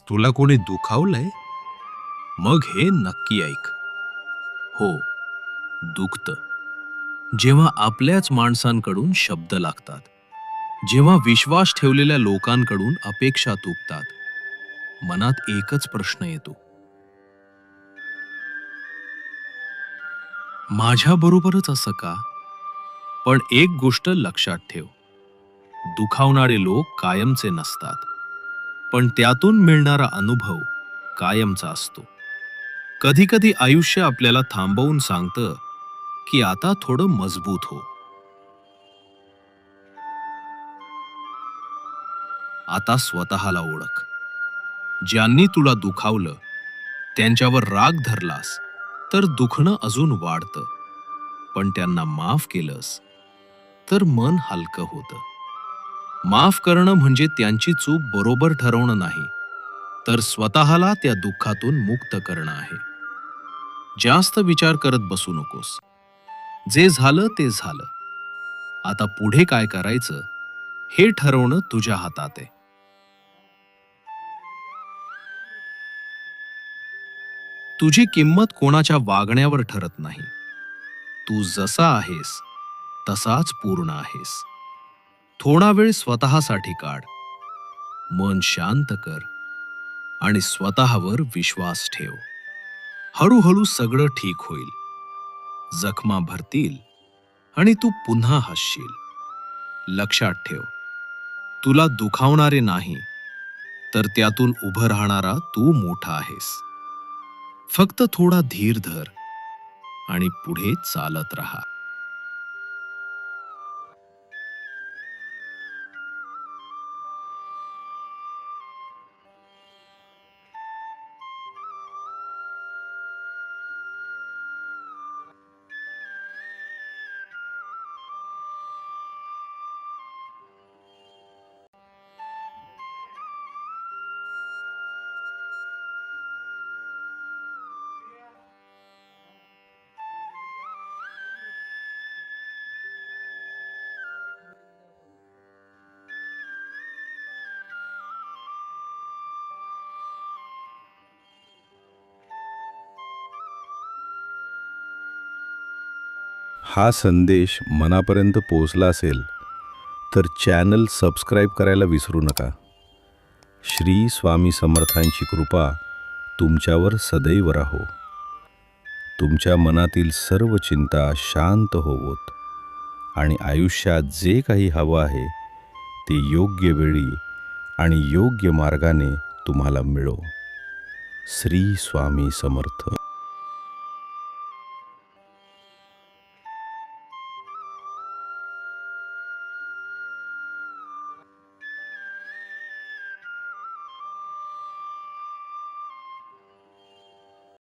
तुला कोणी दुखावलंय? मग हे नक्की ऐक. हो, दुखतं. जेव्हा आपल्याच माणसांकडून शब्द लागतात, जेव्हा विश्वास ठेवलेल्या लोकांकडून अपेक्षा तुटतात, मनात एकच प्रश्न येतो. माझ्याबरोबरच असं का? पण एक गोष्ट लक्षात ठेव. दुखावणारे लोक कायमचे नसतात, पण त्यातून मिळणारा अनुभव कायमचा असतो. कधी-कधी आयुष्य आपल्याला थांबवून सांगतं, की आता थोडं मजबूत हो. आता स्वतःला ओळख. ज्यांनी तुला दुखावलं, त्यांच्यावर राग धरलास, तर दुखणं अजून वाढतं. पण त्यांना माफ केलंस, तर मन हलकं होतं. माफ करणं म्हणजे त्यांची चूक बरोबर ठरवणं नाही, तर स्वतःला त्या दुःखातून मुक्त करणं आहे. जास्त विचार करत बसू नकोस. जे झालं ते झालं. आता पुढे काय करायचं, हे ठरवणं तुझ्या हातात आहे. तुझी किंमत कोणाच्या वागण्यावर ठरत नाही. तू जसा आहेस, तसाच पूर्ण आहेस. थोडा वेळ स्वतःसाठी काढ. मन शांत कर आणि स्वतःवर विश्वास ठेव. हळूहळू सगळं ठीक होईल. जखमा भरतील आणि तू पुन्हा हसशील. लक्षात ठेव, तुला दुखावणारे नाही, तर त्यातून उभं राहणारा तू मोठा आहेस. फक्त थोडा धीर धर आणि पुढे चालत राहा. हा संदेश मनापर्यंत पोहोचला असेल तर चॅनल सबस्क्राईब करायला विसरू नका. श्री स्वामी समर्थांची कृपा तुमच्यावर सदैव राहो. तुमच्या मनातील सर्व चिंता शांत होवोत आणि आयुष्यात जे काही हवं आहे ते योग्य वेळी आणि योग्य मार्गाने तुम्हाला मिळो. श्री स्वामी समर्थ.